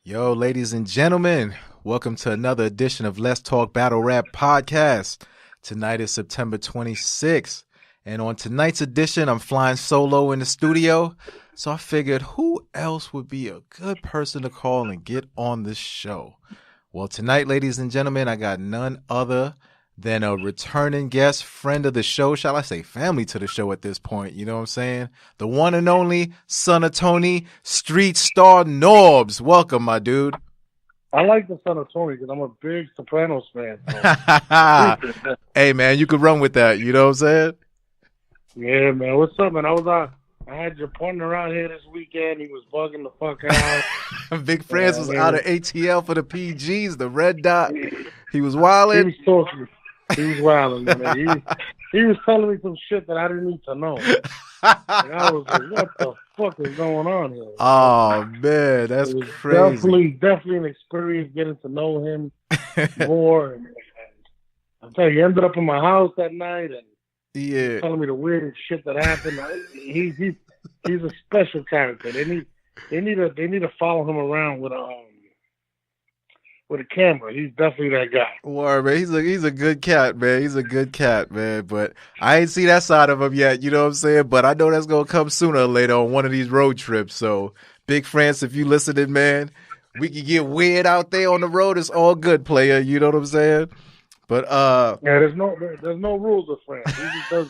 Yo, ladies and gentlemen, welcome to another edition of Let's Talk Battle Rap Podcast. Tonight is September 26th, and on tonight's edition, I'm flying solo in the studio, so I figured who else would be a good person to call and get on this show? Well, tonight, ladies and gentlemen, I got none other than a returning guest, friend of the show, shall I say family to the show at this point, you know what I'm saying? The one and only son of Tony, Street Star Norbes. Welcome, my dude. I like the son of Tony because I'm a big Sopranos fan. So. Hey, man, you could run with that, you know what I'm saying? Yeah, man. What's up, man? I had your partner out here this weekend. He was bugging the fuck out. Big France was out of ATL for the PGs, the Red Dot. He was wilding. He was talking. He was wilding, man. He was telling me some shit that I didn't need to know. And I was like, what the fuck is going on here? Oh, man, that's crazy. Definitely an experience getting to know him more. And I'll tell you, he ended up in my house that night and telling me the weirdest shit that happened. He's a special character. They need to follow him around with a camera. He's definitely that guy. Word, man. He's a good cat, man. He's a good cat, man. But I ain't see that side of him yet, you know what I'm saying? But I know that's gonna come sooner or later on one of these road trips. So, Big France, if you listening, man, we can get weird out there on the road. It's all good, player. You know what I'm saying? But yeah, there's no rules with France. He just does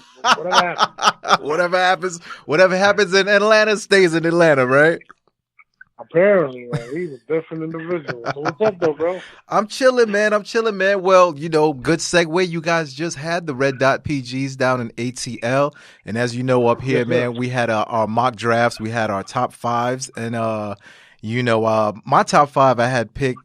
whatever happens. whatever happens in Atlanta stays in Atlanta, right? Apparently, man, he's a different individual. So what's up, though, bro? I'm chilling, man. Well, you know, good segue. You guys just had the Red Dot PGs down in ATL, and as you know, up here, man, we had our mock drafts. We had our top fives, and my top five, I had picked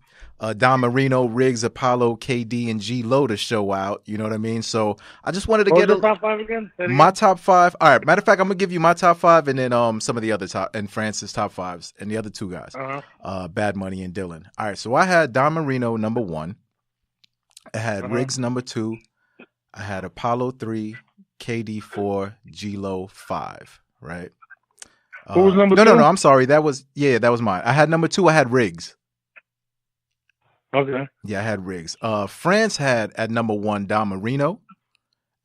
Don Marino, Riggs, Apollo, KD, and G Lo to show out. You know what I mean? So I just wanted to get top five again? My top five. All right. Matter of fact, I'm gonna give you my top five, and then some of the other top and Francis top fives, and the other two guys, Bad Money and Dylan. All right. So I had Don Marino number one. I had Riggs number two. I had Apollo 3, KD 4, G Lo 5. Right. Who was number two? No. I'm sorry. That was mine. I had number 2. I had Riggs. Okay. Yeah, I had Riggs. France had at number 1 Don Marino,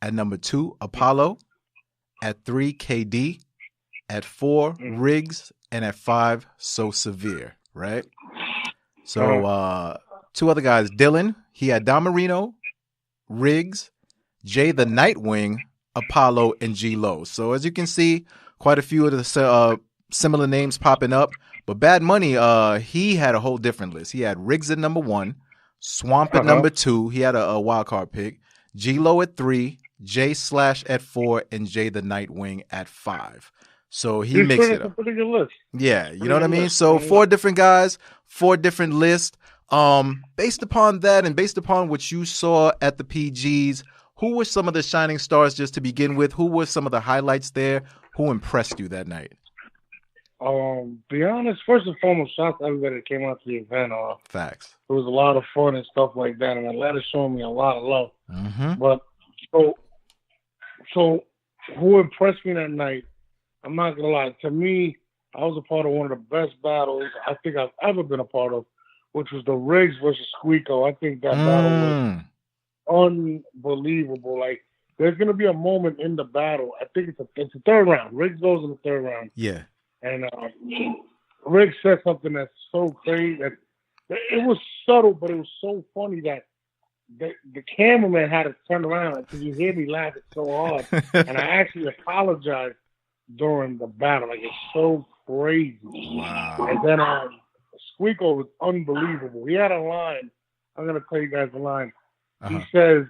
at number 2 Apollo, at 3 KD, at 4 Riggs, and at 5 So Severe. Right. So two other guys, Dylan. He had Don Marino, Riggs, Jay the Nightwing, Apollo, and G Lo. So as you can see, quite a few of the similar names popping up. But Bad Money, he had a whole different list. He had Riggs at number 1, Swamp at number 2. He had a wild card pick. G Lo at 3, J Slash at 4, and Jay the Nightwing at 5. So he mixed it up. A pretty good list. Yeah, you know what I mean? So 4 different guys, 4 different lists. Based upon that and based upon what you saw at the PGs, who were some of the shining stars just to begin with? Who were some of the highlights there? Who impressed you that night? Be honest, first and foremost, shout out to everybody that came out to the event. Facts. It was a lot of fun and stuff like that, and Atlanta showed me a lot of love. Mm-hmm. But so who impressed me that night? I'm not gonna lie. To me, I was a part of one of the best battles I think I've ever been a part of, which was the Riggs versus Squeako. I think that battle was unbelievable. Like, there's gonna be a moment in the battle. I think it's the third round. Riggs goes in the third round. Yeah. And Rick said something that's so crazy. That it was subtle, but it was so funny that the cameraman had to turn around because you hear me laughing so hard. And I actually apologized during the battle. Like, it's so crazy. Wow. And then Squeako was unbelievable. He had a line. I'm going to tell you guys the line. He says,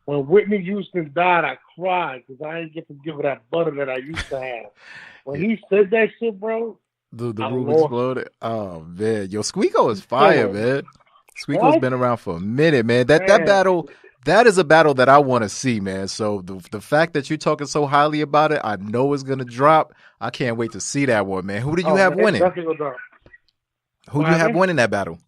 when Whitney Houston died, I cried because I didn't get to give her that butter that I used to have. When he said that shit, bro, the room exploded. Oh man, yo, Squeako is fire, man. Squeako's been around for a minute, man. That battle, that is a battle that I want to see, man. So the fact that you're talking so highly about it, I know it's gonna drop. I can't wait to see that one, man. Who do you have winning? Who do you have winning that battle?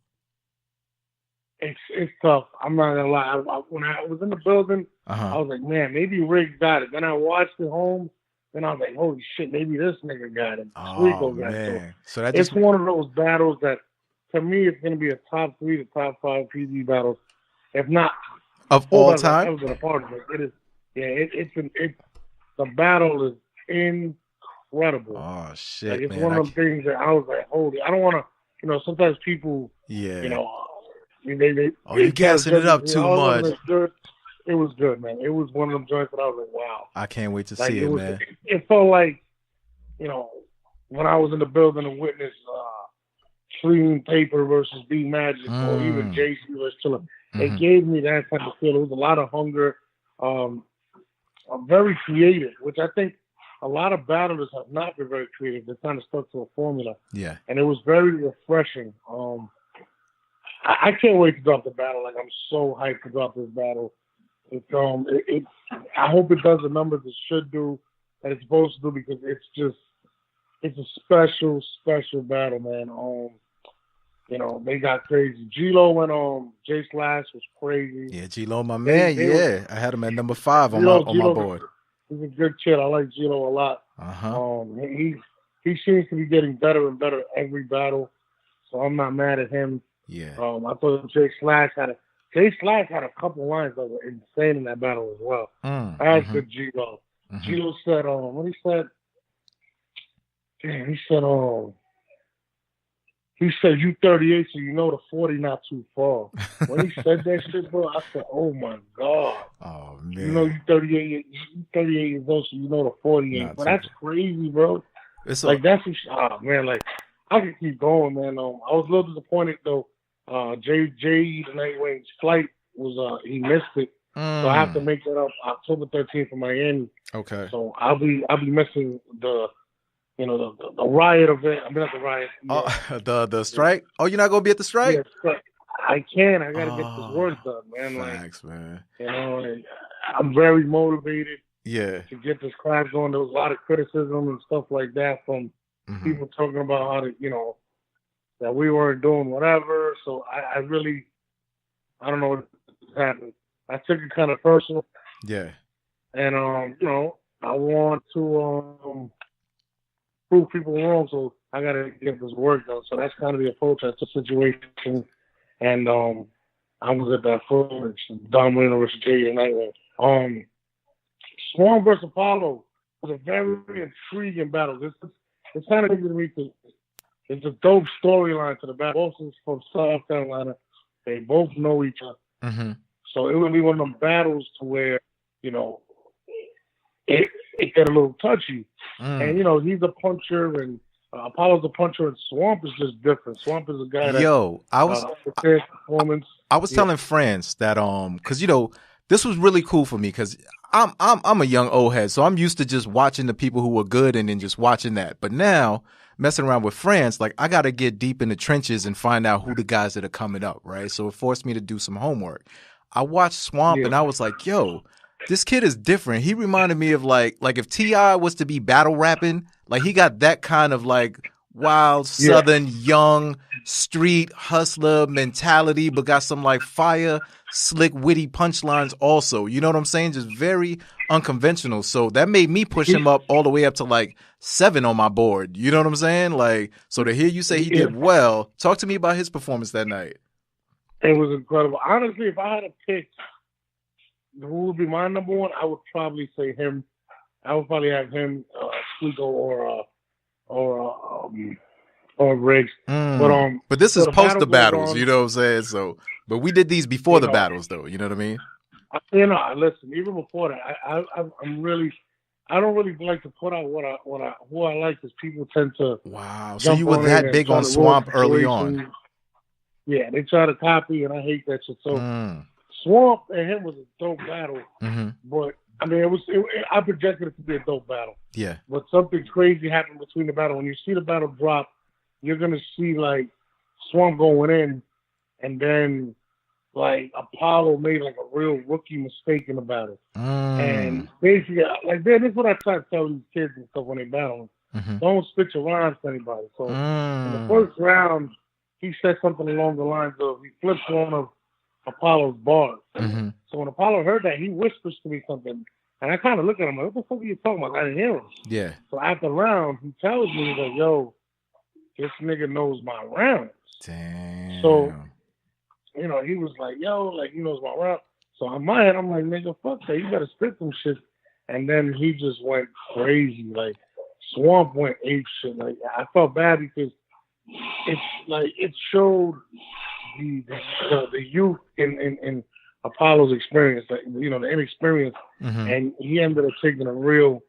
It's tough. I'm not gonna lie. When I was in the building, I was like, man, maybe Riggs got it. Then I watched it home. Then I was like, holy shit, maybe this nigga got it. Squeako got it. So it's one of those battles that to me, it's going to be a top 3 to top 5 PG battles, if not Of full all battles I've time? ever been a part of. It is, yeah, it's the battle is incredible. Oh shit, Like, it's man! one of them things that I was like, holy, I don't want to, sometimes people, Yeah. they Oh, you gassing it up too much. Good. It was good, man. It was one of them joints that I was like, wow. I can't wait to Like, see it, man. It felt like, when I was in the building to witness Stream Paper versus B Magic or even JC versus Chiller. It gave me that type of feel. It was a lot of hunger, very creative, which I think a lot of battlers have not been very creative. They're kind of stuck to a formula. Yeah. And it was very refreshing. I can't wait to drop the battle. Like, I'm so hyped to drop this battle. I hope it does the numbers it should do, that it's supposed to do, because it's a special, special battle, man. They got crazy. G-Lo went on. J Slash was crazy. Yeah, G-Lo, my man. I had him at number 5 on my board. He's a good kid. I like G-Lo a lot. He seems to be getting better and better every battle, so I'm not mad at him. Yeah. I thought J Slash had a couple lines that were insane in that battle as well. As good G-Lo. G-Lo said, what he said? Damn, he said, you 38, so you know the 40 not too far. When he said that shit, bro, I said, oh my God. Oh, man. You know, you 38 years old, so you know the 40 ain't. But that's crazy, bro. That's man, like, I could keep going, man. I was a little disappointed, though. J. the Nightwing's flight was, he missed it. So I have to make that up October 13th in Miami. Okay. So I'll be missing the riot event. I mean, not the riot. The strike? Oh, you're not going to be at the strike? Yeah, I can. I got to get this work done, man. Thanks, man. I'm very motivated. Yeah. To get this class going. There was a lot of criticism and stuff like that from people talking about how to, that we weren't doing whatever. So I really, I don't know what happened. I took it kind of personal. Yeah. And, I want to, prove people wrong, so I gotta get this work done. So that's kind of the approach at the situation. And I was at that footage, Dogman versus Jay and Nightwing. Swarm versus Apollo was a very intriguing battle. It's kind of to me because it's a dope storyline to the battle. Both is from South Carolina. They both know each other. So it would be one of them battles to where, it get a little touchy. And, he's a puncher, and Apollo's a puncher, and Swamp is just different. Swamp is a guy that... I was telling friends that, because, this was really cool for me, because I'm a young old head, so I'm used to just watching the people who were good and then just watching that. But now, messing around with friends, like, I got to get deep in the trenches and find out who the guys that are coming up, right? So it forced me to do some homework. I watched Swamp, and I was like, yo... This kid is different. He reminded me of like if T.I. was to be battle rapping, like he got that kind of like wild, southern, young, street hustler mentality, but got some like fire, slick, witty punchlines also. You know what I'm saying? Just very unconventional. So that made me push him up all the way up to like 7 on my board. You know what I'm saying? Like, so to hear you say he did well, talk to me about his performance that night. It was incredible. Honestly, if I had to pick who would be my number one, I would probably say him. I would probably have him, Squeako or Riggs. But this is post the battles, you know what I'm saying? So, but we did these before the battles, though. You know what I mean? Listen. Even before that, I don't really like to put out who I like, because people tend to. Wow. So you were that big on Swamp early on? Yeah, they try to copy, and I hate that shit. So. Swamp and him was a dope battle, but I mean, I projected it to be a dope battle. Yeah. But something crazy happened between the battle. When you see the battle drop, you're gonna see like Swamp going in, and then like Apollo made like a real rookie mistake in the battle. And basically, like this is what I try to tell these kids and stuff when they battle. Don't spit your rhymes to anybody. So in the first round, he said something along the lines of he flips one of Apollo's bars. So when Apollo heard that, he whispers to me something, and I kind of look at him like, "What the fuck are you talking about?" I didn't hear him. Yeah. So after the round, he tells me, he's like, "Yo, this nigga knows my rounds. Damn. So, you know, he was like, yo, like, he knows my round. So in my head, I'm like, nigga, fuck that. You better spit them shit. And then he just went crazy. Like, Swamp went ape shit. Like, I felt bad because it's like, it showed the youth in Apollo's experience, like, you know, the inexperience. And he ended up taking a real,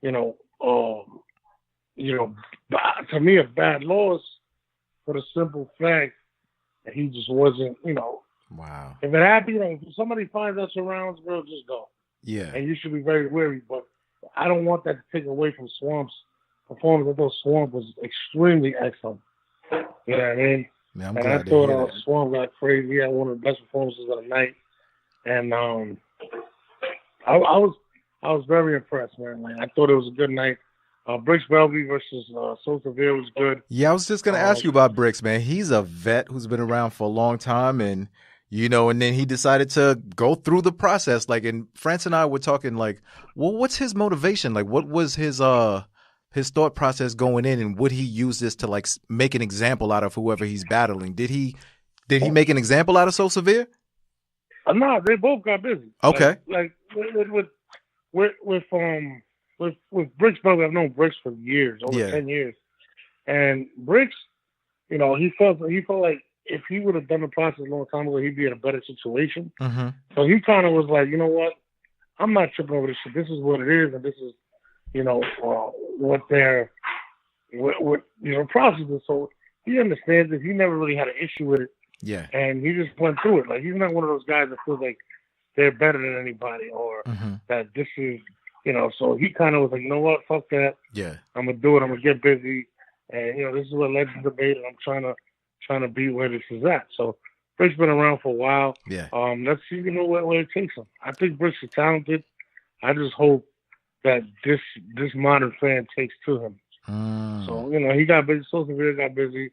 to me, a bad loss for the simple fact that he just wasn't, you know. Wow. If it happened, if somebody finds out your rounds, bro, just go. Yeah. And you should be very wary. But I don't want that to take away from Swamp's performance. I thought Swamp was extremely excellent. You know what I mean? Man, I'm and glad I thought to hear that. Swamp got crazy. He had one of the best performances of the night. And I was very impressed, man. Like, I thought it was a good night. Bricks Belby versus So Severe was good. Yeah, I was just gonna ask you about Bricks, man. He's a vet who's been around for a long time, and and then he decided to go through the process. Like, and France and I were talking, like, well, what's his motivation? Like, what was his thought process going in, and would he use this to like make an example out of whoever he's battling? Did he make an example out of So Severe? No, they both got busy. Okay. Like with Bricks, brother, I've known Bricks for years, over 10 years. And Bricks, he felt like if he would have done the process a long time ago, he'd be in a better situation. So he kind of was like, you know what? I'm not tripping over this shit. This is what it is, and this is, what their process is. So he understands it. He never really had an issue with it. Yeah. And he just went through it. Like, he's not one of those guys that feels like they're better than anybody or that this is, so he kind of was like, you know what, fuck that. Yeah. I'm going to do it. I'm going to get busy. And, this is what Legends debate, and I'm trying to be where this is at. So Brick's been around for a while. Yeah. Let's see, where it takes him. I think Brick's is talented. I just hope that this modern fan takes to him. So, he got busy. So Severe got busy.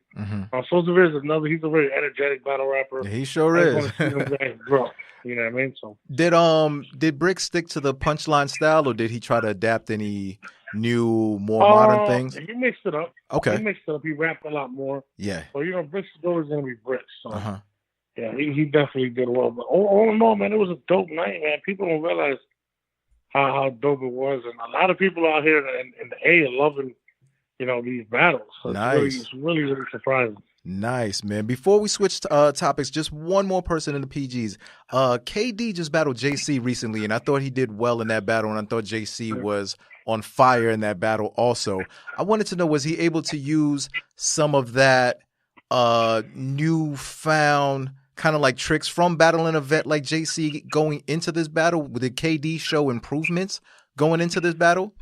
So Severe is he's a very energetic battle rapper. Yeah, he sure is. I want to see them guys grow. You know what I mean? So did Brick stick to the punchline style, or did he try to adapt any new, more modern things? He mixed it up. Okay. He mixed it up. He rapped a lot more. Yeah. So, Brick's is always going to be Bricks. So, yeah, he definitely did well. But all in all, man, it was a dope night, man. People don't realize how dope it was. And a lot of people out here in the A are loving, these battles. So nice. It's really, really surprising. Nice, man. Before we switch topics, just one more person in the PGs. KD just battled JC recently, and I thought he did well in that battle, and I thought JC was on fire in that battle also. I wanted to know, was he able to use some of that newfound kind of like tricks from battling a vet like JC going into this battle? Did KD show improvements going into this battle?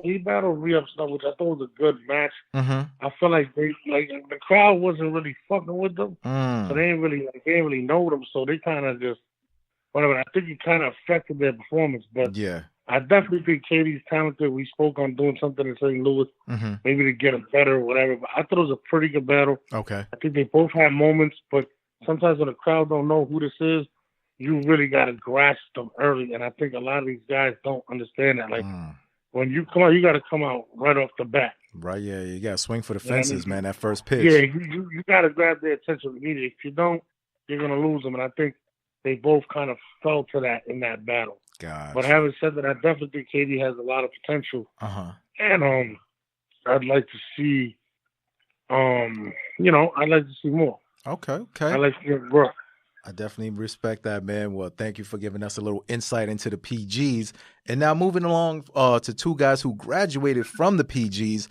He battled Re-Up stuff, which I thought was a good match. I feel like the crowd wasn't really fucking with them, so they didn't really know them, so they kind of just whatever. I think it kind of affected their performance, but yeah, I definitely think Katie's talented. We spoke on doing something in St. Louis, maybe to get him better or whatever. But I thought it was a pretty good battle. Okay, I think they both had moments, but sometimes when the crowd don't know who this is, you really got to grasp them early, and I think a lot of these guys don't understand that. Like. When you come out, you got to come out right off the bat. Right, yeah. You got to swing for the fences, man, that first pitch. Yeah, you got to grab their attention immediately. If you don't, you're going to lose them. And I think they both kind of fell to that in that battle. Gotcha. But having said that, I definitely think Katie has a lot of potential. And I'd like to see, I'd like to see more. Okay. I'd like to see it grow. I definitely respect that, man. Well, thank you for giving us a little insight into the PGs. And now moving along to two guys who graduated from the PGs.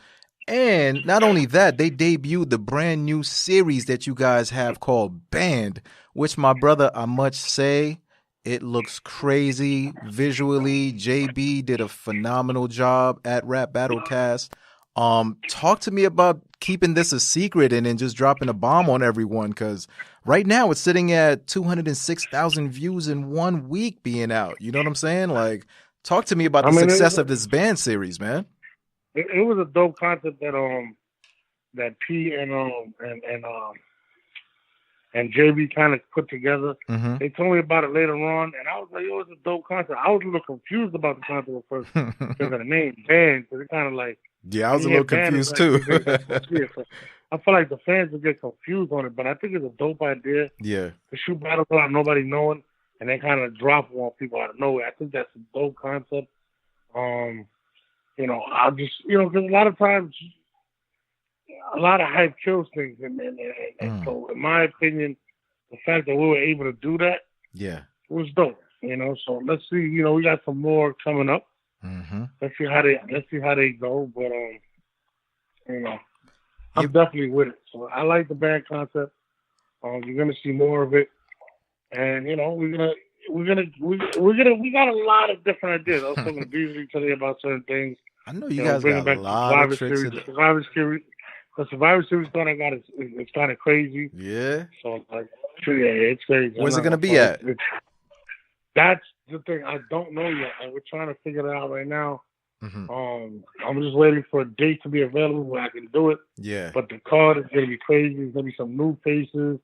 And not only that, they debuted the brand new series that you guys have called Banned, which, my brother, I must say, it looks crazy visually. JB did a phenomenal job at Rap Battlecast. Talk to me about keeping this a secret and then just dropping a bomb on everyone, because right now it's sitting at 206,000 views in 1 week being out. You know what I'm saying? Like, talk to me about the success of this band series, man. It was a dope concept that P and JB kind of put together. They told me about it later on, and I was like, "Yo, it's a dope concept." I was a little confused about the concept at first because of the name band, because it kind of like Yeah, I was a little confused too. I feel like the fans will get confused on it, but I think it's a dope idea. Yeah. To shoot battles without nobody knowing, and then kind of drop on people out of nowhere. I think that's a dope concept. I'll just, because a lot of times, a lot of hype kills things, and so in my opinion, the fact that we were able to do that, was dope. So let's see. We got some more coming up. Mm-hmm. Let's see how they go. But I'm definitely with it. So I like the band concept. You're gonna see more of it, and we got a lot of different ideas. I was talking to Beasley today about certain things. I know you guys got a lot of tricks. Survivor Series. The Survivor Series thought I got it's kind of crazy. Yeah. So it's crazy. Where's it gonna be at? That's the thing. I don't know yet, and we're trying to figure it out right now. Mm-hmm. I'm just waiting for a date to be available where I can do it. Yeah. But the card is gonna be crazy. There's gonna be some new faces.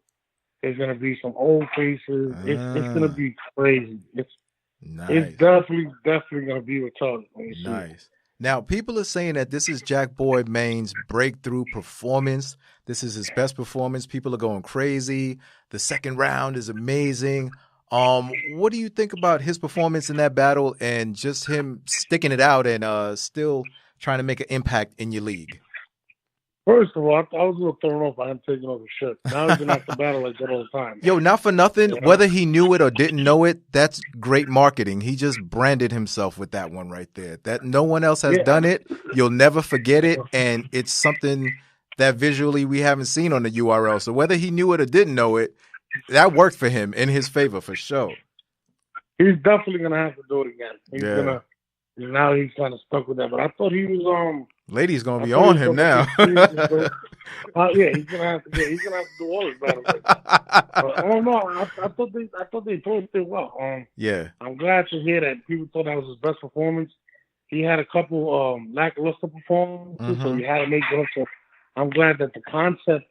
There's gonna be some old faces. It's gonna be crazy. It's definitely gonna be retarded. Nice. Now, people are saying that this is Jack Boy Maine's breakthrough performance. This is his best performance. People are going crazy. The second round is amazing. What do you think about his performance in that battle and just him sticking it out and still trying to make an impact in your league? First of all, I was a little thrown off by him taking off his shirt. Now he's gonna have to battle like that all the time. Yo, not for nothing. Whether he knew it or didn't know it, that's great marketing. He just branded himself with that one right there. That no one else has done it. You'll never forget it, and it's something that visually we haven't seen on the URL. So whether he knew it or didn't know it, that worked for him in his favor for sure. He's definitely gonna have to do it again. Now he's kind of stuck with that. But I thought he was Lady's gonna be on him now. He's gonna have to do all his battles. I don't know. I thought they both did well. I'm glad to hear that people thought that was his best performance. He had a couple lackluster performances, so he had to make them. So I'm glad that the concept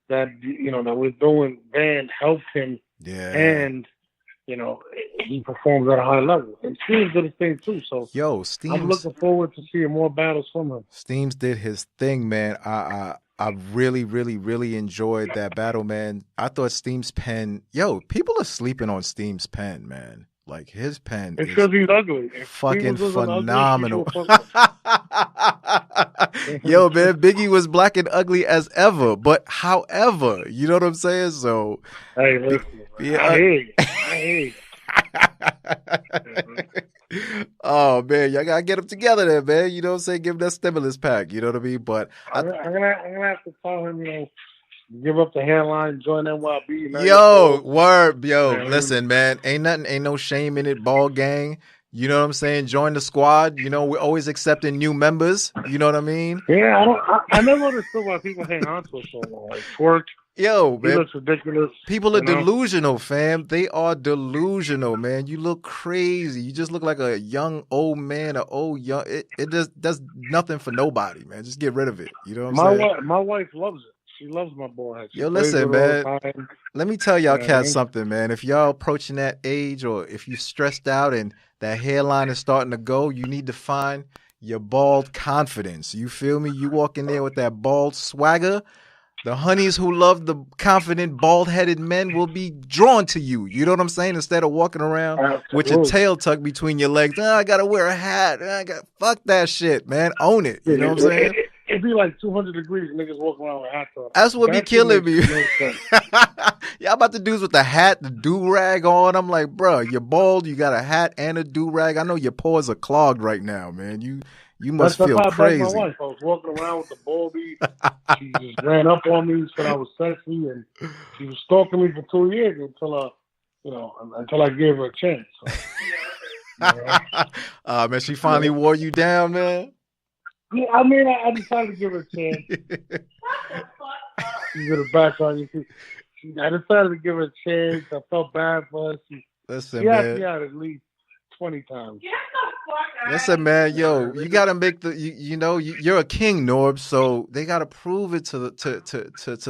that that we're doing band helped him. Yeah. And he performs at a high level. And Steams did his thing too. So I'm looking forward to seeing more battles from him. Steams did his thing, man. I really, really, really enjoyed that battle, man. I thought Steam's pen, people are sleeping on Steam's pen, man. Like his pen is he's ugly. Fucking phenomenal. Yo, man, Biggie was black and ugly as ever, but however, you know what I'm saying? So hey, listen, I hate. Oh man, y'all gotta get them together there, man. You know what I'm saying? Give him that stimulus pack. You know what I mean? But I'm gonna have to tell him, give up the hairline, join NYB. Listen, man, ain't no shame in it, ball gang. You know what I'm saying? Join the squad. We're always accepting new members. You know what I mean? Yeah, I never understood why people hang on to it so long. Like Twerk. Yo, man. He looks ridiculous. People are delusional, fam. They are delusional, man. You look crazy. You just look like a young old man, it just does nothing for nobody, man. Just get rid of it. You know what I'm saying? My wife loves it. She loves my boy. Yo, listen, man. Let me tell y'all cats something, man. If y'all approaching that age or if you stressed out and that hairline is starting to go, you need to find your bald confidence. You feel me? You walk in there with that bald swagger. The honeys who love the confident, bald-headed men will be drawn to you. You know what I'm saying? Instead of walking around with your tail tucked between your legs. I got to wear a hat. Fuck that shit, man. Own it. You know what I'm saying? It'd be like 200 degrees, niggas walking around with hats on. That's what be killing me. Y'all about the dudes with the hat, the do-rag on. I'm like, bro, you're bald, you got a hat and a do-rag. I know your pores are clogged right now, man. You must feel crazy. My wife. I was walking around with the baldy. She just ran up on me, said I was sexy, and she was stalking me for 2 years until I gave her a chance. So, man, she finally wore you down, man. Yeah, I mean, I decided to give her a chance. She's in the background. I decided to give her a chance. I felt bad for her. She asked me out at least 20 times. Listen, man, you gotta make you're a king, Norbes, so they gotta prove it to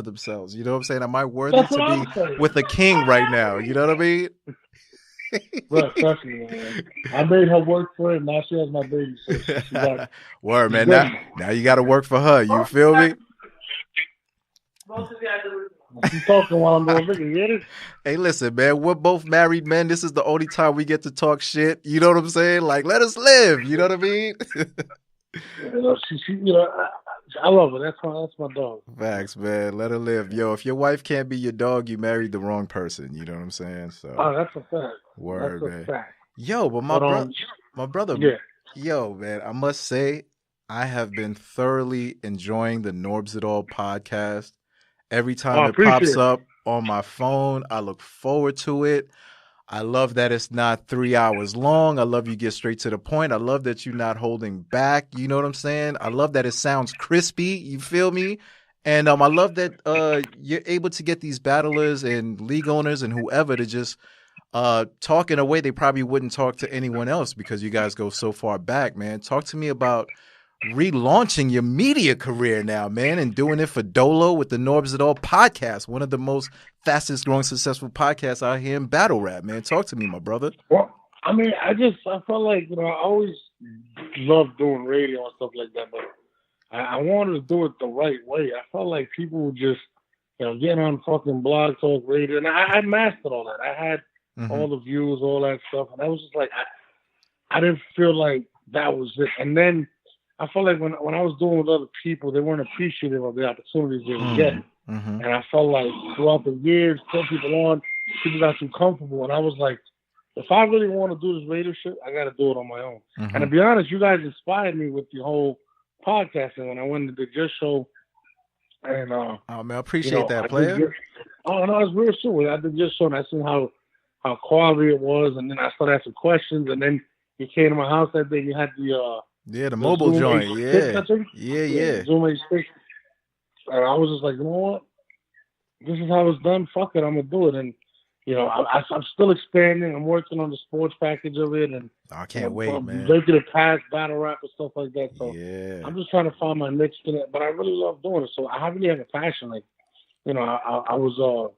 themselves. You know what I'm saying? Am I worthy to be with a king right now? You know what I mean? Bro, trust me, man. I made her work for it. Now she has my baby, so she got Word, she's man. good. Now you got to work for her. You feel me? She's talking while I'm doing liquor. You get it? Hey, listen, man. We're both married men. This is the only time we get to talk shit. You know what I'm saying? Like, let us live. You know what I mean? I love her. That's my dog. Facts, man. Let her live. Yo, if your wife can't be your dog, you married the wrong person. You know what I'm saying? So, Oh, that's a fact. word, That's a man. fact. Yo, but my brother, yeah. yo, man, I must say, I have been thoroughly enjoying the Norbes It All podcast. Every Oh, time I it appreciate pops it. up on my phone, I look forward to it. I love that it's not 3 hours long. I love you get straight to the point. I love that you're not holding back. You know what I'm saying? I love that it sounds crispy. You feel me? And I love that you're able to get these battlers and league owners and whoever to just talk in a way they probably wouldn't talk to anyone else because you guys go so far back, man. Talk to me about relaunching your media career now, man, and doing it for Dolo with the Norbes It All podcast, one of the most fastest growing successful podcasts out here in battle rap, man. Talk to me, my brother. Well, I mean, I felt like, I always loved doing radio and stuff like that, but I wanted to do it the right way. I felt like people would just, getting on fucking blog talk radio, and I mastered all that. I had all the views, all that stuff, and I was just like, I didn't feel like that was it. And then I felt like when I was doing with other people, they weren't appreciative of the opportunities they were getting. And I felt like throughout the years, putting people on, people got too comfortable, and I was like, if I really want to do this radio shit, I got to do it on my own. And to be honest, you guys inspired me with the whole podcasting when I went to the Just Show. And oh man, I appreciate that, player. Oh no, it's real true. I did Just Show, and I seen how quality it was, and then I started asking questions, and then you came to my house that day. You had the mobile Zoom joint, H6, yeah. Zoom H6, and I was just like, you know what? This is how it's done. Fuck it, I'm gonna do it. And I'm still expanding. I'm working on the sports package of it, and I can't wait, man. Making it past battle rap and stuff like that. So yeah, I'm just trying to find my niche in it. But I really love doing it. So I really have a passion. Like, I was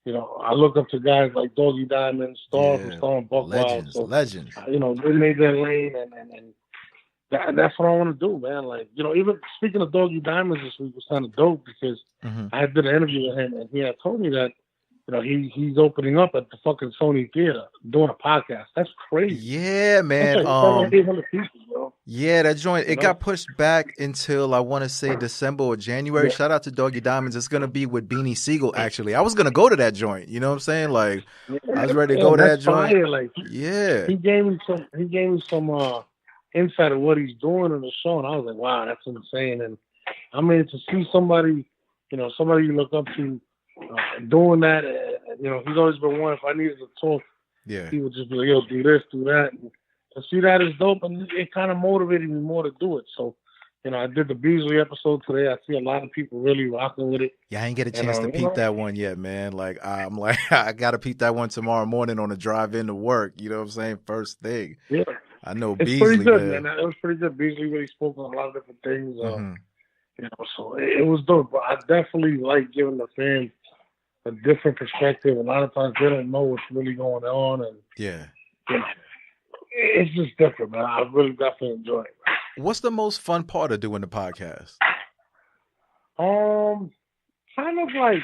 I look up to guys like Doggy Diamond, Star from Star and Buck Wild. So legends. They made their lane, and that's what I want to do, man. Like, even speaking of Doggy Diamonds this week was kind of dope because I did an interview with him, and he had told me that he's opening up at the fucking Sony Theater doing a podcast. That's crazy. Yeah, man. That's like 800 people, bro. Yeah, that joint, it got pushed back until I want to say December or January. Yeah. Shout out to Doggy Diamonds. It's going to be with Beanie Siegel, actually. I was going to go to that joint. You know what I'm saying? Like, I was ready to go to that joint. Fire. Like, he gave me some insight of what he's doing in the show, and I was like, wow, that's insane. And I mean, to see somebody you look up to doing that, he's always been one. If I needed to talk, he would just be like, yo, do this, do that. And to see that is dope, and it kind of motivated me more to do it. So, I did the Beasley episode today. I see a lot of people really rocking with it. Yeah, I ain't get a chance to peep that one yet, man. Like, I'm like, I got to peep that one tomorrow morning on the drive into work. You know what I'm saying? First thing. Yeah. I know it's Beasley. Pretty good, man. It was pretty good. Beasley really spoke on a lot of different things. So it was dope. But I definitely like giving the fans a different perspective. A lot of times they don't know what's really going on, and it's just different, man. I really definitely enjoy it. What's the most fun part of doing the podcast? Kind of like,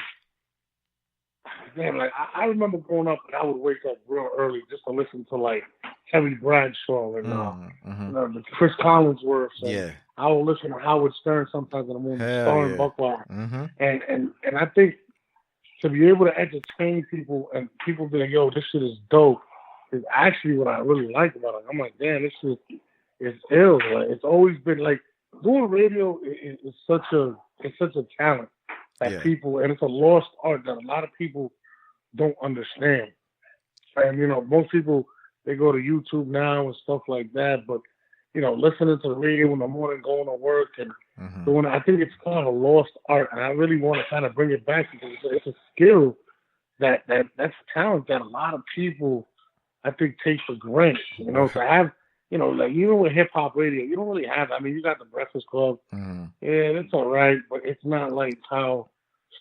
man, like I remember growing up and I would wake up real early just to listen to like Heavy Bradshaw and the Chris Collinsworth. And I would listen to Howard Stern sometimes in the morning, Star and Buck Wild. And I think to be able to entertain people and people be like, yo, this shit is dope, is actually what I really like about it. I'm like, damn, this shit is ill. Like, it's always been like doing radio is such a talent that people, and it's a lost art that a lot of people don't understand. And most people, they go to YouTube now and stuff like that, but listening to the radio in the morning, going to work and doing it, I think it's kind of a lost art, and I really want to kind of bring it back because it's a skill that's a talent that a lot of people, I think, take for granted. To have, like even with hip hop radio, you don't really have. I mean, you got the Breakfast Club, it's all right, but it's not like how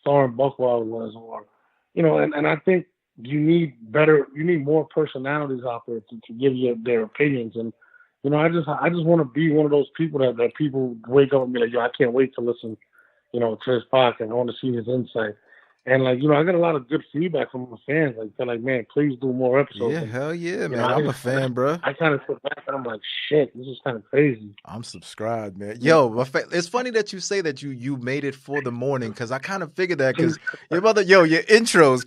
Star and Buck Wild was, or and I think you need more personalities out there to give you their opinions. And I just want to be one of those people that people wake up and be like, yo, I can't wait to listen, to his podcast. I want to see his insight. And I got a lot of good feedback from the fans. Like they're like, man, please do more episodes. Yeah, and, hell yeah, man. I'm a fan, bro. I kind of sit back and I'm like, shit, this is kind of crazy. I'm subscribed, man. Yo, it's funny that you say that you made it for the morning, because I kind of figured that, because your intros,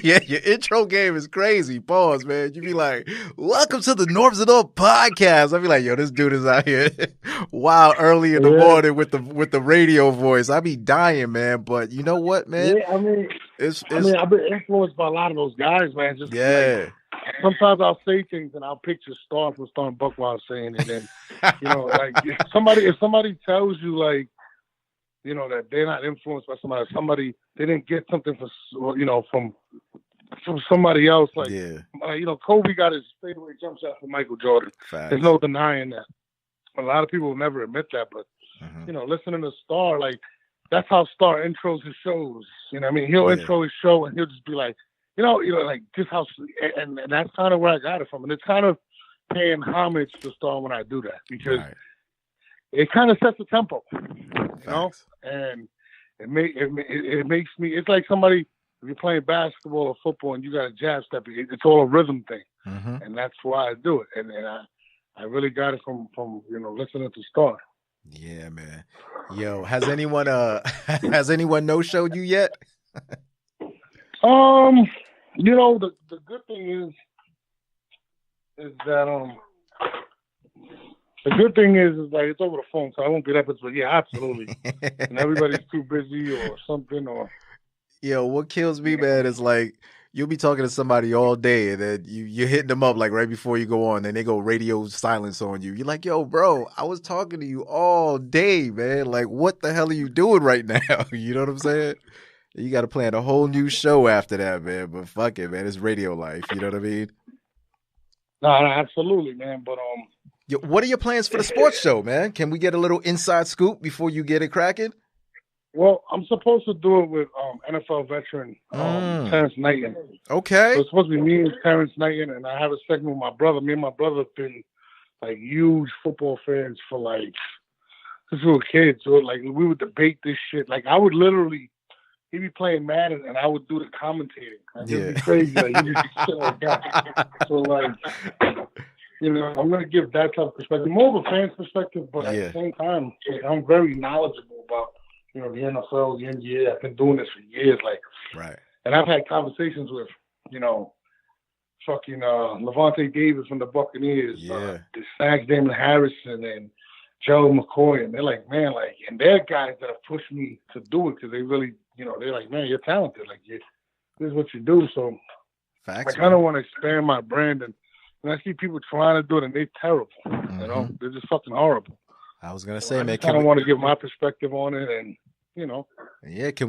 your intro game is crazy. Pause, man. You be like, welcome to the Norbes and All podcast. I be like, yo, this dude is out here wow early in the morning with the radio voice. I be dying, man. But you know what, man? Yeah, I've been influenced by a lot of those guys, man. Just sometimes I'll say things and I'll picture Star from Star and Buck while I'm saying it. And like if somebody tells you like, that they're not influenced by somebody they didn't get something from somebody else. Like, Kobe got his fadeaway jump shot from Michael Jordan. Facts. There's no denying that. A lot of people will never admit that, but listening to Star, like, that's how Star intros his shows. You know what I mean? He'll intro his show and he'll just be like, like just how, and that's kind of where I got it from. And it's kind of paying homage to Star when I do that, because it kind of sets the tempo, and it makes me, it's like somebody, if you're playing basketball or football and you got a jab step, it's all a rhythm thing. And that's why I do it. And I really got it from listening to Star. Yeah, man. Yo, has anyone no-showed you yet? The good thing is that like it's over the phone, so I won't be that, but yeah, absolutely. And everybody's too busy or something, or what kills me, man, is like you'll be talking to somebody all day and then you're hitting them up like right before you go on, and they go radio silence on you. You're like, yo, bro, I was talking to you all day, man. Like, what the hell are you doing right now? You know what I'm saying? You got to plan a whole new show after that, man. But fuck it, man. It's radio life. You know what I mean? No, absolutely, man. But what are your plans for the sports show, man? Can we get a little inside scoop before you get it cracking? Well, I'm supposed to do it with NFL veteran Terrence Knighton. Okay. So it's supposed to be me and Terrence Knighton, and I have a segment with my brother. Me and my brother have been like huge football fans for like since we were kids. So like we would debate this shit. Like I would literally, he'd be playing Madden and I would do the commentating. Like, it'd be crazy. Like he'd just shit like that. So like, I'm gonna give that type of perspective, more of a fan's perspective, but at the same time, I'm very knowledgeable about the NFL, the NBA. I've been doing this for years, and I've had conversations with, fucking Levante Davis from the Buccaneers, the Snacks Damon Harrison, and Joe McCoy, and they're like, man, like, and they're guys that have pushed me to do it because they really, they're like, man, you're talented, like, this is what you do. So I kind of want to expand my brand, and I see people trying to do it, and they're terrible. They're just fucking horrible. I was gonna say, man, I kind of want to give my perspective on it, and can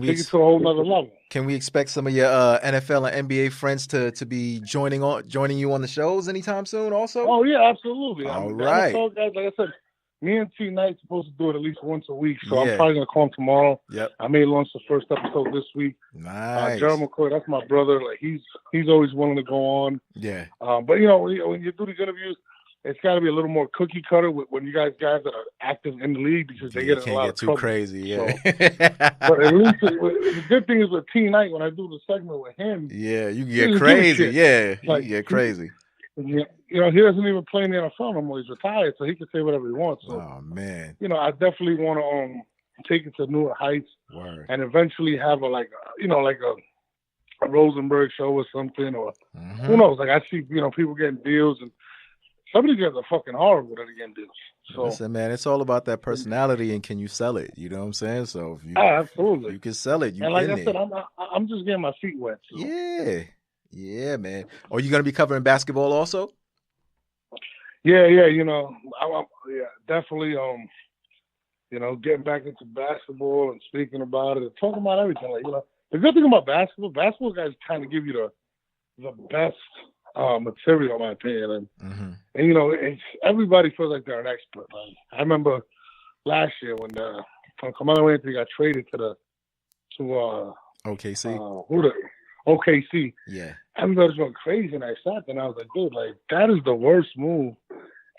we take it to a whole nother level? Can we expect some of your NFL and NBA friends to be joining you on the shows anytime soon? Also, oh yeah, absolutely. All right, NFL guys, like I said, me and T Knight's supposed to do it at least once a week, so I'm probably gonna call him tomorrow. Yep. I may launch the first episode this week. Nice. Gerald McCoy, that's my brother. Like he's always willing to go on. Yeah. But when you do these interviews, it's got to be a little more cookie cutter when you guys that are active in the league, because they get in a lot of trouble. Crazy, yeah. So, but at least the good thing is with T Knight, when I do the segment with him, you get crazy. Yeah, like, you get crazy. He doesn't even play in the NFL no more. He's retired, so he can say whatever he wants. So, oh man, I definitely want to take it to newer heights. Word. And eventually have a Rosenberg show or something, or who knows? Like I see, people getting deals, and some of these guys are fucking horrible that are getting deals. So listen, man, it's all about that personality, and can you sell it? You know what I'm saying? So if you, absolutely, you can sell it. And like I said, I'm just getting my feet wet. So. Yeah, man. Are you gonna be covering basketball also? Yeah, definitely. Getting back into basketball and speaking about it and talking about everything. Like, the good thing about basketball guys kind of give you the best material, in my opinion. And it's, everybody feels like they're an expert. Like, I remember last year when Carmelo Anthony got traded to OKC. OKC. Yeah. Everybody was going crazy in that shot. And I was like, dude, like, that is the worst move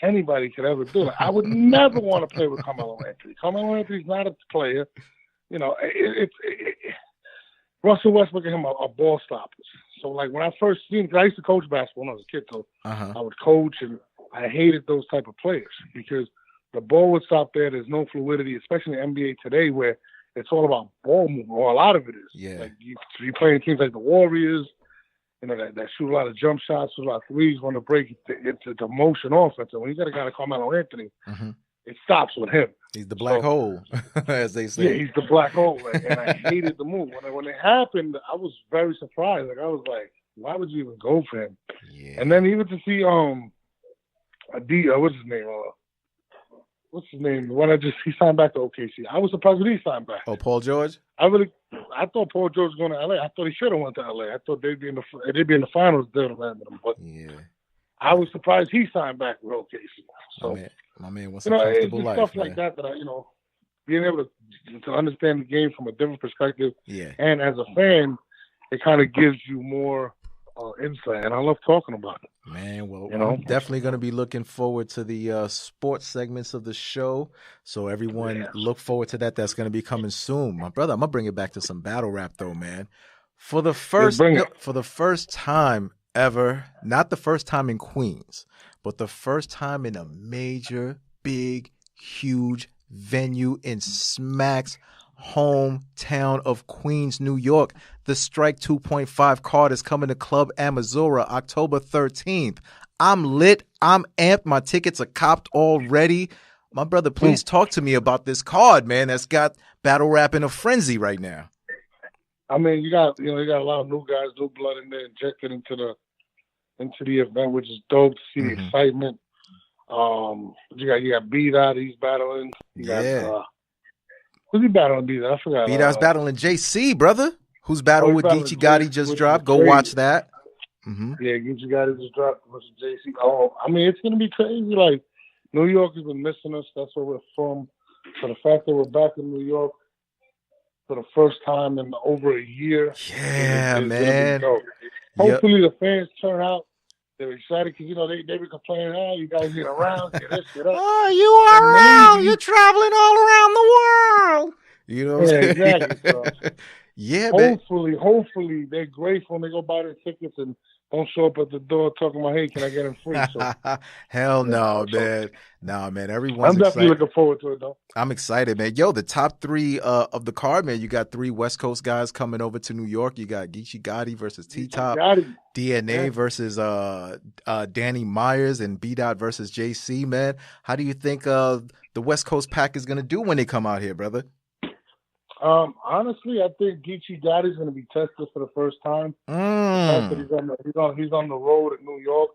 anybody could ever do. Like, I would never want to play with Carmelo Anthony. Carmelo Anthony's not a player. You know, Russell Westbrook and him are ball stoppers. So, like, when I first seen, because I used to coach basketball when I was a kid, so I would coach, and I hated those type of players because the ball would stop there. There's no fluidity, especially in the NBA today where it's all about ball movement, or a lot of it is. Yeah. Like, you playing teams like the Warriors, you know, that shoot a lot of jump shots, shoot a lot of threes, want to break into the motion offense. And when you got a guy like Carmelo Anthony, it stops with him. He's the black hole, as they say. Yeah, he's the black hole. Like, and I hated the move. When it happened, I was very surprised. Like, I was like, why would you even go for him? Yeah. And then even to see what's his name? What's his name? The one he signed back to OKC. I was surprised when he signed back. Oh, Paul George? I thought Paul George was going to LA. I thought he should have went to LA. I thought they'd be in the finals there to land them. But yeah, I was surprised he signed back with OKC. So my man wants a comfortable life. Stuff like that being able to understand the game from a different perspective. Yeah. And as a fan, it kind of gives you more insight, and I love talking about it. Man, well, I'm definitely going to be looking forward to the sports segments of the show. So everyone look forward to that. That's going to be coming soon. My brother, I'm going to bring it back to some battle rap though, man. For the first time ever, not the first time in Queens, but the first time in a major, big, huge venue in Smack's hometown of Queens, New York. The Strike 2.5 card is coming to Club Amazura October 13th. I'm lit. I'm amped. My tickets are copped already. My brother, please talk to me about this card, man, that's got battle rap in a frenzy right now. I mean, you got a lot of new guys, new blood in there injected into the event, which is dope to see the excitement. You got B-Dot, he's battling. Who's he battling, B-Dot? I forgot. B-Dot's battling JC, brother, whose battle with Geechee Gotti just dropped. Go watch that. Yeah, Geechee Gotti just dropped versus JC. I mean, it's going to be crazy. Like, New York has been missing us. That's where we're from. So the fact that we're back in New York for the first time in over a year. Yeah, man. Hopefully the fans turn out. They're excited because, they be complaining, you guys get around, get this, get that. Oh, you are around. You're traveling all around the world. You know what I'm saying? Exactly. So, yeah, hopefully they're grateful when they go buy their tickets and don't show up at the door talking about, hey, can I get them free? So, hell no, man. No, man. Everyone's I'm definitely excited. looking forward to it, though. I'm excited, man. Yo, the top three of the card, man. You got three West Coast guys coming over to New York. You got Geechee Gotti versus T-Top, DNA versus Danny Myers, and B-Dot versus JC, man. How do you think the West Coast pack is going to do when they come out here, brother? Honestly, I think Geechee Gotti's going to be tested for the first time. He's on the road in New York.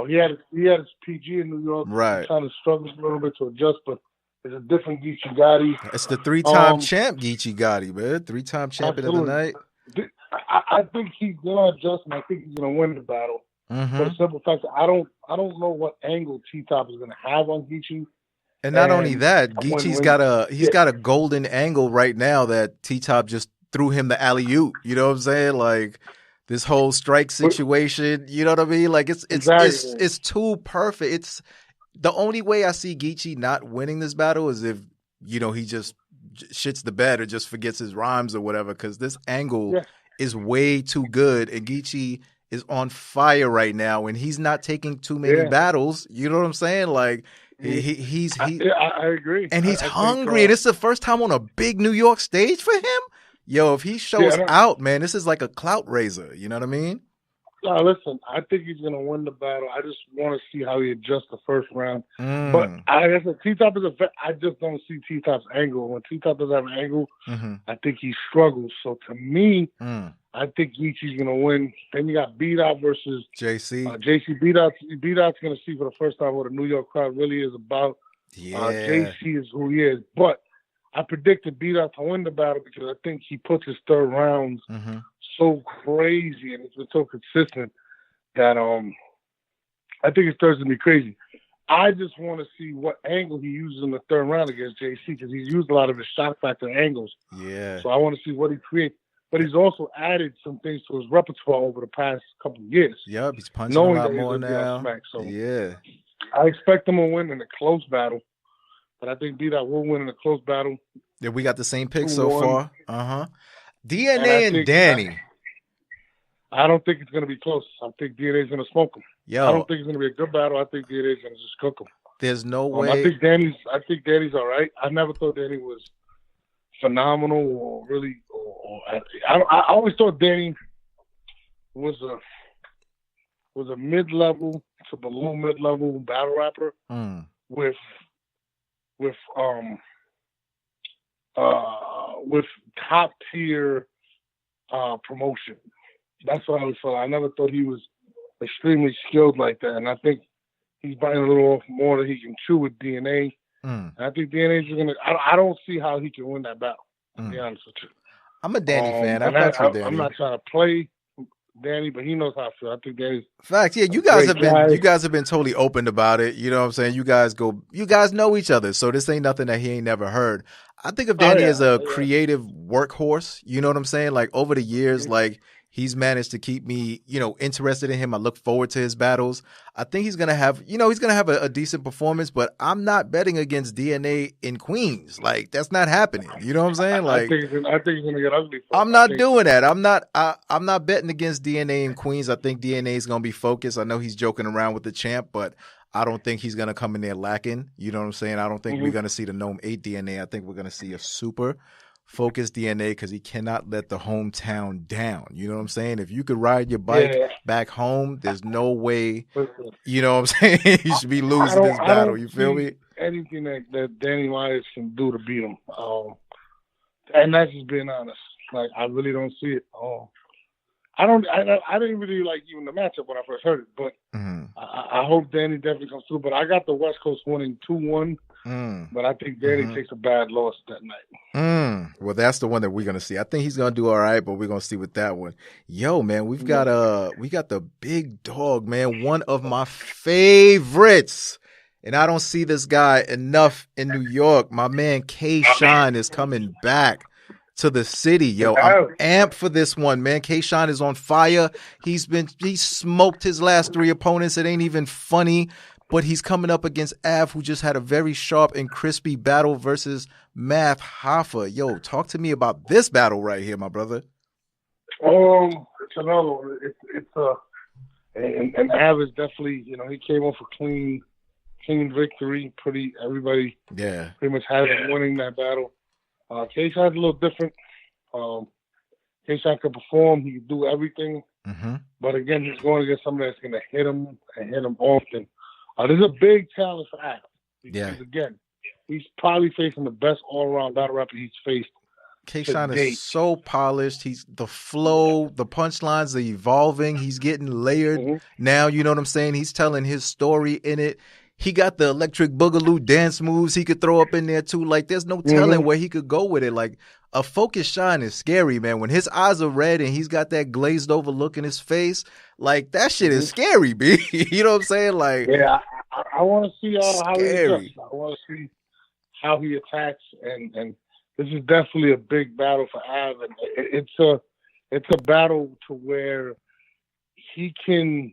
He had his PG in New York. Right. He kind of struggles a little bit to adjust, but it's a different Geechee Gotti. It's the three-time champ Geechee Gotti, man. Three-time champion of the night. I think he's going to adjust, and I think he's going to win the battle. For the simple fact that I don't know what angle T-Top is going to have on Geechee. And not only that, Geechee's got a golden angle right now that T-Top just threw him the alley-oop. You know what I'm saying? Like this whole strike situation, you know what I mean? Like it's too perfect. It's the only way I see Geechee not winning this battle is if, he just shits the bed or just forgets his rhymes or whatever, because this angle is way too good, and Geechee is on fire right now, and he's not taking too many battles. You know what I'm saying? Like I agree, and he's hungry, and it's the first time on a big New York stage for him. Yo, if he shows out, man, this is like a clout raiser. You know what I mean? No, listen, I think he's going to win the battle. I just want to see how he adjusts the first round. But I guess T-Top is I just don't see T-Top's angle. When T-Top does have an angle, I think he struggles. So to me, I think Geechee's going to win. Then you got B-Dot versus JC. JC, B-Dot's going to see for the first time what a New York crowd really is about. Yeah. JC is who he is. But I predicted B-Dot to win the battle because I think he puts his third rounds so crazy and it's been so consistent that I think his third's going to be crazy. I just want to see what angle he uses in the third round against JC because he's used a lot of his shot factor angles. Yeah. So I want to see what he creates. but he's also added some things to his repertoire over the past couple of years. Yep, he's punching a knowing lot that he's more going to be on now. Smack. So yeah. I expect him to win in a close battle, but I think D-Dot will win in a close battle. Yeah, we got the same pick 2-1. so far. DNA and Danny. I don't think it's going to be close. I think DNA's going to smoke him. Yo, I don't think it's going to be a good battle. I think DNA's going to just cook him. There's no way. I think Danny's all right. I never thought Danny was phenomenal or really. I always thought Danny was a mid-level to below mid-level battle rapper with top tier promotion. That's what I always thought. I never thought he was extremely skilled like that, and I think he's biting a little off more than he can chew with DNA. And I think DNA's gonna. I don't see how he can win that battle. To be honest with you, I'm a Danny fan. I fucks with Danny. I'm not trying to play Danny, but he knows how to feel. I think Danny's facts. Yeah, you guys have been totally open about it. You know what I'm saying? You guys know each other, so this ain't nothing that he ain't never heard. I think of Danny as a creative workhorse. You know what I'm saying? Like over the years, like he's managed to keep me, interested in him. I look forward to his battles. I think he's gonna have, a decent performance, but I'm not betting against DNA in Queens. Like that's not happening. You know what I'm saying? Like I think he's gonna get ugly. I'm not doing that. I'm not betting against DNA in Queens. I think DNA is gonna be focused. I know he's joking around with the champ, but I don't think he's going to come in there lacking. You know what I'm saying? I don't think we're going to see the Gnome 8 DNA. I think we're going to see a super focused DNA because he cannot let the hometown down. You know what I'm saying? If you could ride your bike back home, there's no way, you know what I'm saying? You should be losing this battle. You feel me? Anything that Danny Myers can do to beat him. And that's just being honest. Like, I really don't see it. I didn't really like even the matchup when I first heard it, but I hope Danny definitely comes through. But I got the West Coast winning 2-1, but I think Danny takes a bad loss that night. Well, that's the one that we're gonna see. I think he's gonna do all right, but we're gonna see with that one. Yo, man, we got the big dog, man, one of my favorites. And I don't see this guy enough in New York. My man K-Shine is coming back to the city. Yo, I'm amped for this one, man. K-Shine is on fire. He smoked his last 3 opponents. It ain't even funny, but he's coming up against Av, who just had a very sharp and crispy battle versus Math Hoffa. Yo, talk to me about this battle right here, my brother. It's another one. And Av is definitely, he came off a clean victory. Everybody pretty much has him winning that battle. K-Shine's a little different. K-Shine can perform. He can do everything. But again, he's going against somebody that's going to hit him and hit him often. There's a big challenge for Av. Because, again, he's probably facing the best all-around battle rapper he's faced. K-Shine is so polished. He's the flow, the punchlines are evolving. He's getting layered now. You know what I'm saying? He's telling his story in it. He got the electric boogaloo dance moves he could throw up in there too. Like there's no telling where he could go with it. Like a focused Shine is scary, man. When his eyes are red and he's got that glazed over look in his face, like that shit is scary, B. You know what I'm saying? Like I want to see how he adjusts. I want to see how he attacks, and this is definitely a big battle for Av. And it's a battle to where he can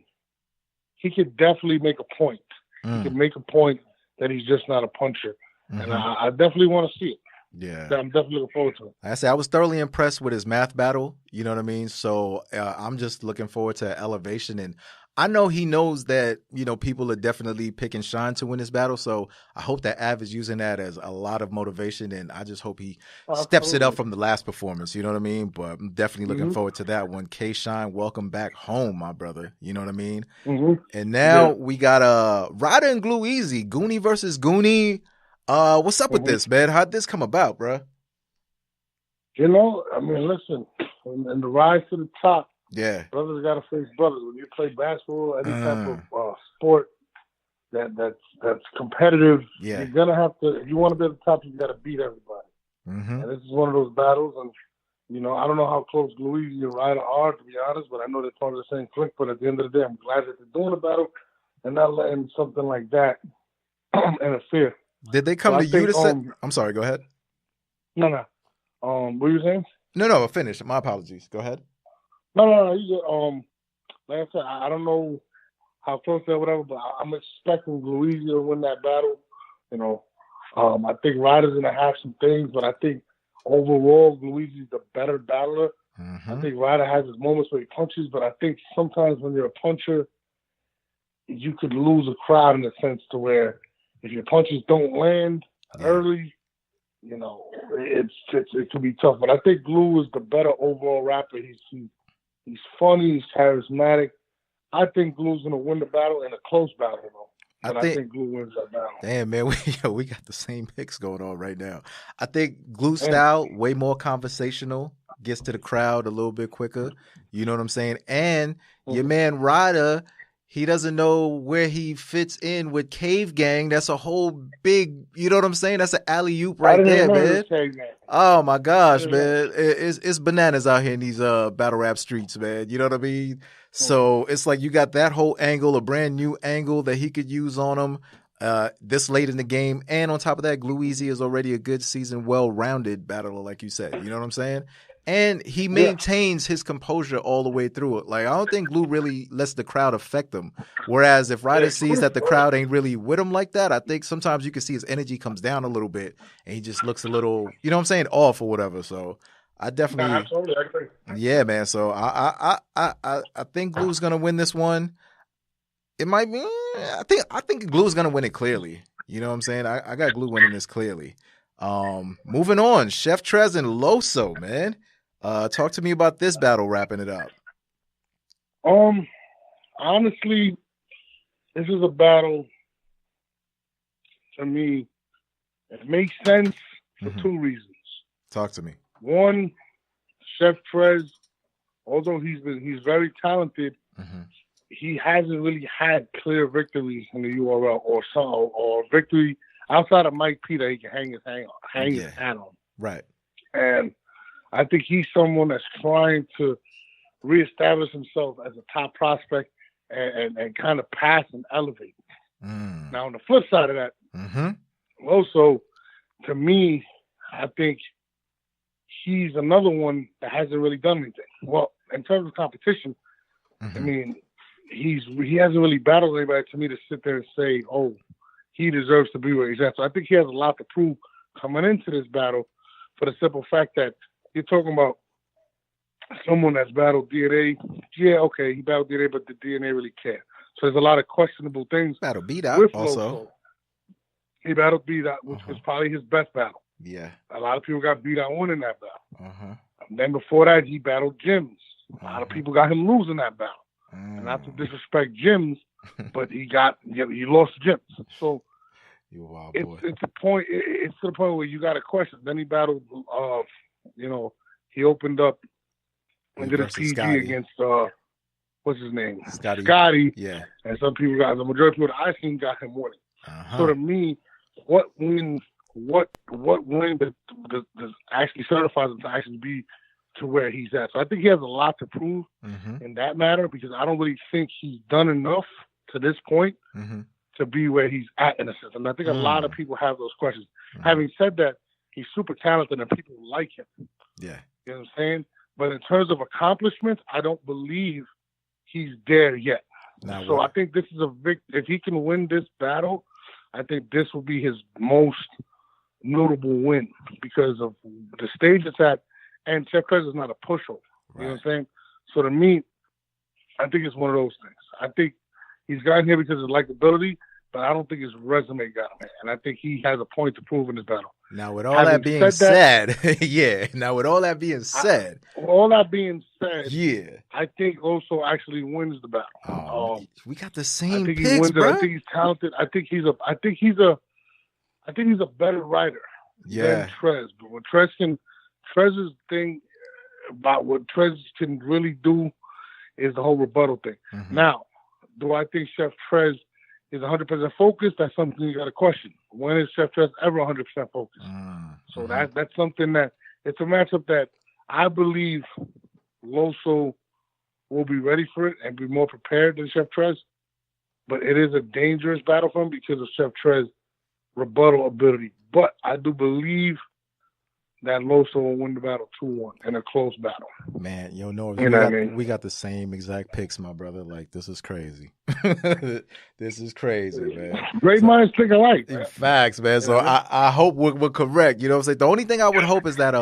definitely make a point. He can make a point that he's just not a puncher. And I definitely want to see it. Yeah. I'm definitely looking forward to it. I say I was thoroughly impressed with his math battle. You know what I mean? So I'm just looking forward to elevation. And I know he knows that, people are definitely picking Shine to win this battle. So I hope that Av is using that as a lot of motivation. And I just hope he steps it up from the last performance. You know what I mean? But I'm definitely looking forward to that one. K-Shine, welcome back home, my brother. You know what I mean? And now we got Ryder and Glue Easy, Guney versus Guney. What's up with this, man? How'd this come about, bro? Listen, in the rise to the top, brothers got to face brothers. When you play basketball, any type of sport that's competitive, you're gonna have to. If you want to be at the top, you got to beat everybody. And this is one of those battles. And I don't know how close Louise and Ryder are, to be honest, but I know they're part of the same clique. But at the end of the day, I'm glad that they're doing a battle and not letting something like that interfere. Did they come to you to set? I'm sorry, go ahead. No. What were you saying? No, finish. My apologies. Go ahead. No. Like I said, I don't know how close they're, whatever, but I'm expecting Louisiana to win that battle. You know, I think Ryder's gonna have some things, but I think overall Louisiana's the better battler. Mm-hmm. I think Ryder has his moments where he punches, but I think sometimes when you're a puncher, you could lose a crowd in the sense to where if your punches don't land early, you know, it can be tough. But I think Glue is the better overall rapper. He's funny, he's charismatic. I think Glue's gonna win the battle in a close battle, though. But I think Glue wins that battle. Damn, man, we got the same picks going on right now. I think Glue style way more conversational, gets to the crowd a little bit quicker. You know what I'm saying? And your man Ryder, he doesn't know where he fits in with Cave Gang. That's a whole big, you know what I'm saying? That's an alley-oop right there, man. Oh my gosh, man. It's bananas out here in these battle rap streets, man. You know what I mean? So it's like you got that whole angle, a brand new angle that he could use on him this late in the game. And on top of that, Gluezy is already a good seasoned, well-rounded battler, like you said. You know what I'm saying? And he maintains his composure all the way through it. Like, I don't think Glue really lets the crowd affect him. Whereas if Ryder sees that the crowd ain't really with him like that, I think sometimes you can see his energy comes down a little bit and he just looks a little, you know what I'm saying, off or whatever. So I definitely, absolutely, I agree. Yeah, man. So I think Glue's gonna win this one. It might be. I think Glue's gonna win it clearly. You know what I'm saying? I got Glue winning this clearly. Moving on, Chef Trez and Loso, man. Talk to me about this battle, wrapping it up. Honestly, this is a battle. To me, it makes sense for two reasons. Talk to me. One, Chef Trez, although he's very talented, he hasn't really had clear victories in the URL or victory outside of Mike P that he can hang his hat on. Right. And I think he's someone that's trying to reestablish himself as a top prospect and kind of pass and elevate. Now, on the flip side of that, also, to me, I think he's another one that hasn't really done anything. Well, in terms of competition, I mean, he hasn't really battled anybody to me to sit there and say, oh, he deserves to be where he's at. So I think he has a lot to prove coming into this battle for the simple fact that you're talking about someone that's battled DNA. Yeah, okay, he battled DNA, but did DNA really care? So there's a lot of questionable things. Battled B-Dot with also. Loso. He battled B-Dot, which was probably his best battle. Yeah. A lot of people got B-Dot winning that battle. And then before that, he battled Jims. A lot of people got him losing that battle. And not to disrespect Jims, but he lost Jims. So it's a point. It's to the point where you got a question. Then he battled. He opened up and did a PG Scotty against what's his name? Scotty. Yeah. And some people the majority of people that I seen got him winning. So to me, what win does actually certifies him to actually be to where he's at? So I think he has a lot to prove in that matter, because I don't really think he's done enough to this point to be where he's at in a sense. And I think a lot of people have those questions. Having said that, he's super talented and people like him. Yeah. You know what I'm saying? But in terms of accomplishments, I don't believe he's there yet. So I think this is if he can win this battle, I think this will be his most notable win because of the stage it's at. And Chef Trez is not a pushover. You know what I'm saying? So to me, I think it's one of those things. I think he's gotten here because of likability, but I don't think his resume got him there. And I think he has a point to prove in this battle. Now, with all that being said, Now, with all that being said, I think Loso actually wins the battle. We got the same I think picks, he wins bro. I think he's talented. I think he's a better writer than Trez. But what Trez's thing about what Trez can really do is the whole rebuttal thing. Now, do I think Chef Trez is 100% focused? That's something you got to question. When is Chef Trez ever 100% focused? So that's something that it's a matchup that I believe Loso will be ready for it and be more prepared than Chef Trez. But it is a dangerous battle for him because of Chef Trez's rebuttal ability. But I do believe that Loso will win the battle 2-1 in a close battle. Man, yo, Norbes, You know what I mean? we got the same exact picks, my brother. Like, this is crazy. This is crazy, man. Great minds think alike, man. Facts, man. So I hope we're correct. You know what I'm saying? The only thing I would hope is that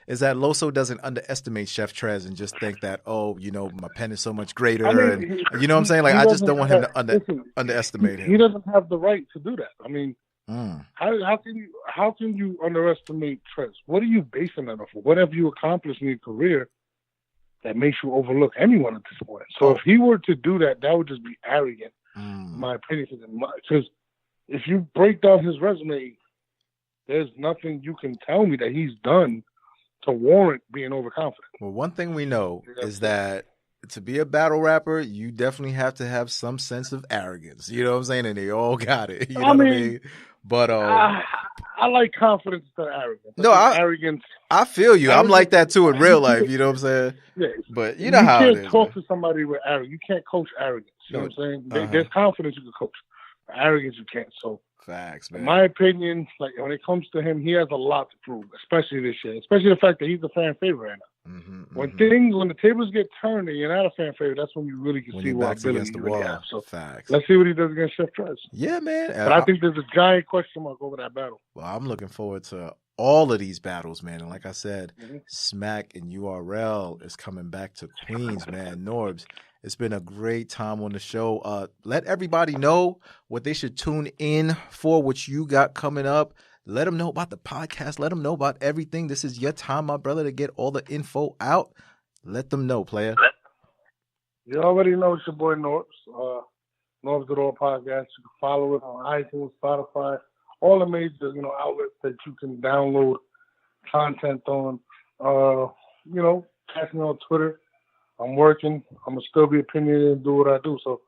Loso doesn't underestimate Chef Trez and just think that, oh, you know, my pen is so much greater. And you know what I'm saying? Like, I just don't want him to underestimate him. He doesn't have the right to do that. I mean, how can you underestimate Trez? What are you basing that off of? What have you accomplished in your career that makes you overlook anyone at this point? So if he were to do that, that would just be arrogant, in my opinion. Because if you break down his resume, there's nothing you can tell me that he's done to warrant being overconfident. Well, one thing we know is that to be a battle rapper, you definitely have to have some sense of arrogance. You know what I'm saying? And they all got it. You know what I mean? But I like confidence instead of arrogance. Arrogance. I feel you. I'm like that too in real life. You know what I'm saying? Yeah. But you know how it is. You can't talk to somebody with arrogance. You can't coach arrogance. You know what I'm saying? There's confidence you can coach. Arrogance you can't. So facts, man. In my opinion, like when it comes to him, he has a lot to prove, especially this year. Especially the fact that he's a fan favorite right now. When the tables get turned and you're not a fan favorite, that's when you really can see what ability you really have. So facts. Let's see what he does against Chef Trez. Yeah, man. But I think there's a giant question mark over that battle. Well, I'm looking forward to all of these battles, man. And like I said, Smack and URL is coming back to Queens, man. Norbes, it's been a great time on the show. Let everybody know what they should tune in for, what you got coming up. Let them know about the podcast. Let them know about everything. This is your time, my brother, to get all the info out. Let them know, player. You already know it's your boy Norbes. Norbes It All Podcast. You can follow it on iTunes, Spotify, all the major outlets that you can download content on. Catch me on Twitter. I'm working. I'm gonna still be opinionated and do what I do. So,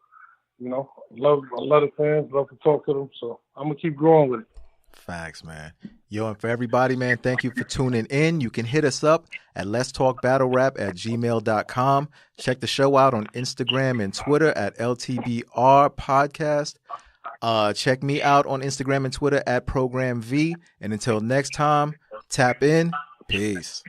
love a lot of fans. Love to talk to them. So I'm gonna keep growing with it. Facts, man. Yo, and for everybody, man, thank you for tuning in. You can hit us up at letstalkbattlerap@gmail.com. Check the show out on Instagram and Twitter at LTBR Podcast. Check me out on Instagram and Twitter at Program V. And until next time, tap in. Peace.